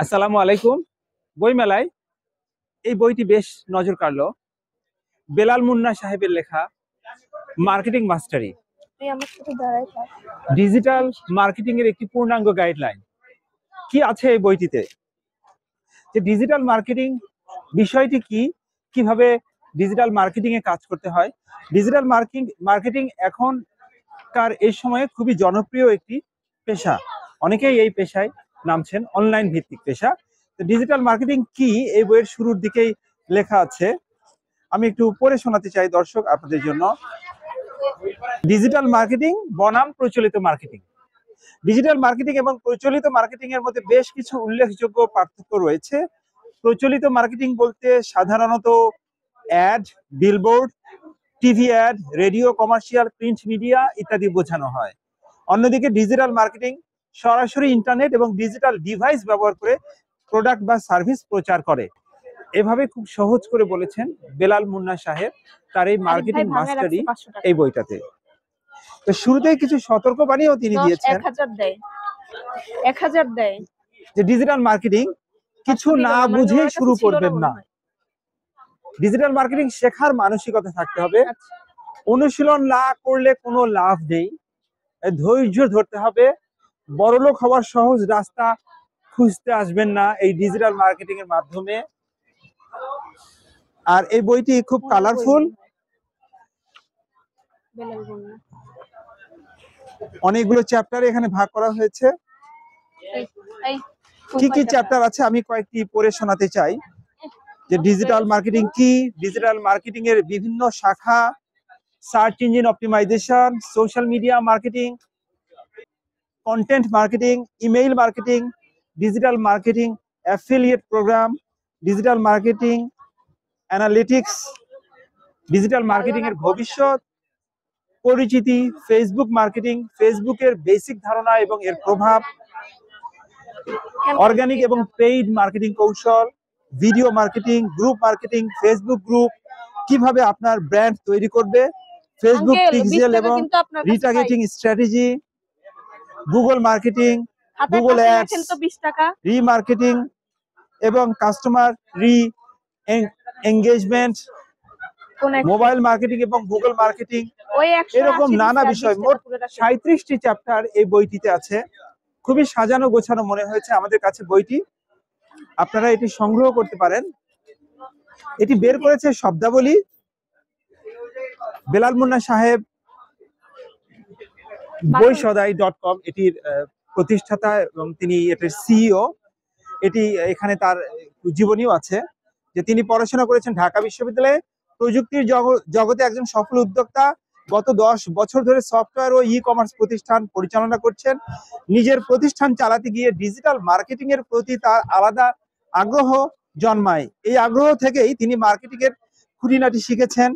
আসসালামু আলাইকুম। বইমেলায় এই বইটি বেশ নজর কাড়লো। বেলাল মুন্না সাহেবের লেখা মার্কেটিং মাস্টারি, ডিজিটাল মার্কেটিং এর একটি পূর্ণাঙ্গ গাইডলাইন। কি আছে এই বইটিতে? যে ডিজিটাল মার্কেটিং বিষয়টি কি, কিভাবে ডিজিটাল মার্কেটিং এ কাজ করতে হয়। ডিজিটাল মার্কেটিং এখনকার এই সময়ে খুবই জনপ্রিয় একটি পেশা। অনেকেই এই পেশায় নামছেন, অনলাইন ভিত্তিক পেশা। তো ডিজিটাল মার্কেটিং কি, এই বইয়ের শুরুর দিকেই লেখা আছে। আমি একটু পড়ে শোনাতে চাই দর্শক আপনাদের জন্য। ডিজিটাল মার্কেটিং বনাম প্রচলিত মার্কেটিং। ডিজিটাল মার্কেটিং এবং প্রচলিত মার্কেটিং এর মধ্যে বেশ কিছু উল্লেখযোগ্য পার্থক্য রয়েছে। প্রচলিত মার্কেটিং বলতে সাধারণত ad, billboard, TV ad, radio, commercial, print media ইত্যাদি বোঝানো হয়। অন্যদিকে ডিজিটাল মার্কেটিং সরাসরি ইন্টারনেট এবং ডিজিটাল ডিভাইস ব্যবহার করে প্রোডাক্ট বা সার্ভিস প্রচার করে। এভাবে খুব সহজ করে বলেছেন বেলাল মুন্না সাহেব তার এই মার্কেটিং মাস্টারি এই বইটাতে। তো শুরুতেই কিছু সতর্কবাণীও তিনি দিয়েছেন। 1000 দেয় যে ডিজিটাল মার্কেটিং কিছু না বুঝে শুরু করবেন না। ডিজিটাল মার্কেটিং শেখার মানসিকতা থাকতে হবে। অনুশীলন না করলে কোনো লাভ নেই। ধৈর্য ধরতে হবে। বড়লোক হওয়ার সহজ রাস্তা খুঁজতে আসবেন না এই ডিজিটাল মার্কেটিং এর মাধ্যমে। আর এই বইটি খুব কালারফুল, অনেকগুলো চ্যাপ্টার এখানে ভাগ করা হয়েছে। কি কি চ্যাপ্টার আছে আমি কয়েকটি পড়ে শোনাতে চাই। যে ডিজিটাল মার্কেটিং কি, ডিজিটাল মার্কেটিং এর বিভিন্ন শাখা, search engine optimisation, social media marketing, content marketing, email marketing, digital marketing affiliate programme, digital marketing analytics, digital marketing এর ভবিষ্যৎ, পরিচিতি, ফেসবুক মার্কেটিং, ফেসবুকের বেসিক ধারণা এবং এর প্রভাব, অর্গানিক এবং পেইড মার্কেটিং কৌশল, video marketing, group marketing, Facebook group, কিভাবে আপনার ব্র্যান্ড তৈরি করবে, ফেসবুক পিক্সেল এবং retargeting strategy, Google marketing, Google ads, remarketing এবং কাস্টমার এনগেজমেন্ট, মোবাইল মার্কেটিং এবং গুগল মার্কেটিং, এরকম নানা বিষয়। মোট 37টি চ্যাপ্টার এই বইটিতে আছে। খুবই সাজানো গোছানো মনে হয়েছে আমাদের কাছে বইটি। আপনারা এটি সংগ্রহ করতে পারেন। এটি বের করেছে শব্দাবলী। বেলাল মুন্না সাহেব বইসদাই.com এটির প্রতিষ্ঠাতা এবং তিনি এটির সিইও। এটি এখানে তার জীবনীও আছে যে তিনি পড়াশোনা করেছেন ঢাকা বিশ্ববিদ্যালয়ে। প্রযুক্তির জগতে একজন সফল উদ্যোক্তা। গত 10 বছর ধরে সফটওয়্যার ও ই কমার্স প্রতিষ্ঠান পরিচালনা করছেন। নিজের প্রতিষ্ঠান চালাতে গিয়ে ডিজিটাল মার্কেটিং এর প্রতি তার আলাদা আগ্রহ জন্মায়। এই আগ্রহ থেকেই তিনি মার্কেটিং এর খুঁটিনাটি শিখেছেন,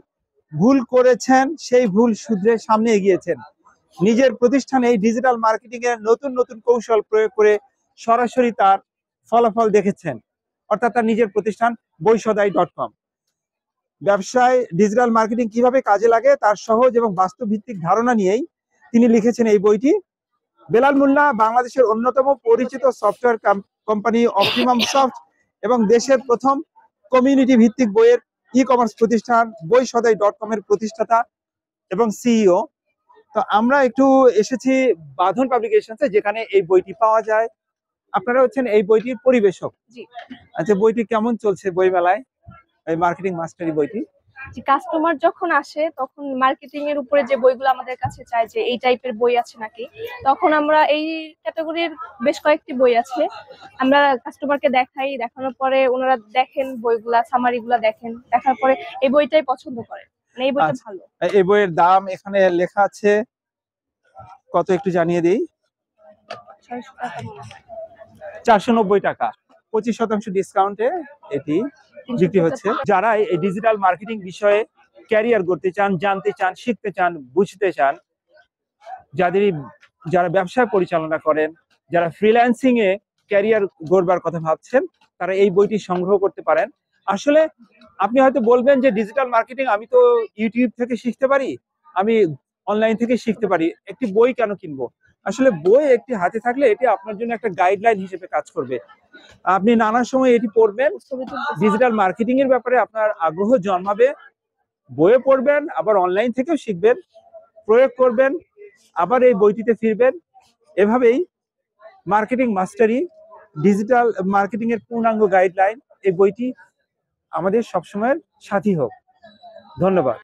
ভুল করেছেন, সেই ভুল শুধরে সামনে এগিয়েছেন। নিজের প্রতিষ্ঠানে এই ডিজিটাল মার্কেটিং এর নতুন নতুন কৌশল প্রয়োগ করে সরাসরি তার ফলাফল দেখেছেন। অর্থাৎ তার নিজের প্রতিষ্ঠান বইসদাই.com। ব্যবসায় ডিজিটাল মার্কেটিং কিভাবে কাজে লাগে তার সহজ এবং বাস্তব ভিত্তিক ধারণা নিয়েই তিনি লিখেছেন এই বইটি। বেলাল মুন্না বাংলাদেশের অন্যতম পরিচিত সফটওয়্যার কোম্পানি অপটিমাম সফট এবং দেশের প্রথম কমিউনিটি ভিত্তিক বইয়ের ই কমার্স প্রতিষ্ঠান বইসদাই.com এর প্রতিষ্ঠাতা এবং সিইও। তো আমরা একটু এসেছি বাঁধন পাবলিকেশনসে, যেখানে এই বইটি পাওয়া যায়। আপনারা হচ্ছেন এই বইটির পরিবেশক। আচ্ছা, বইটি কেমন চলছে বই মেলায়, এই মার্কেটিং মাস্টারি বইটি? কাস্টমার যখন আসে তখন মার্কেটিং এর উপরে যে বইগুলো আমাদের কাছে চায় যে এই টাইপের বই আছে নাকি, তখন আমরা এই ক্যাটাগরির বেশ কয়েকটি বই আছে আমরা কাস্টমারকে দেখাই। দেখানোর পরে ওনারা দেখেন বইগুলা, সামারিগুলা দেখেন, দেখার পরে এই বইটাই পছন্দ করেন, মানে এই বইটা ভালো। এই বইয়ের দাম এখানে লেখা আছে, কত একটু জানিয়ে দিই। 490 টাকা, 25% ডিসকাউন্টে এটি বিক্রি হচ্ছে। যারা এই ডিজিটাল মার্কেটিং বিষয়ে ক্যারিয়ার করতে চান, জানতে চান, শিখতে চান, বুঝতে চান, যারা ব্যবসা পরিচালনা করেন, যারা ফ্রিল্যান্সিং এ ক্যারিয়ার গড়বার কথা ভাবছেন, তারা এই বইটি সংগ্রহ করতে পারেন। আসলে আপনি হয়তো বলবেন যে ডিজিটাল মার্কেটিং আমি তো ইউটিউব থেকে শিখতে পারি, আমি অনলাইন থেকে শিখতে পারি, একটি বই কেন কিনবো? আসলে বই একটি হাতে থাকলে এটি আপনার জন্য একটা গাইডলাইন হিসেবে কাজ করবে। আপনি নানা সময় এটি পড়বেন, ছবি তুলতেছি। ডিজিটাল মার্কেটিং এর ব্যাপারে আপনার আগ্রহ জন্মাবে, বইয়ে পড়বেন, আবার অনলাইন থেকেও শিখবেন, প্রয়োগ করবেন, আবার এই বইটিতে ফিরবেন। এভাবেই মার্কেটিং মাস্টারি, ডিজিটাল মার্কেটিং এর পূর্ণাঙ্গ গাইডলাইন, এই বইটি আমাদের সবসময়ের সাথী হোক। ধন্যবাদ।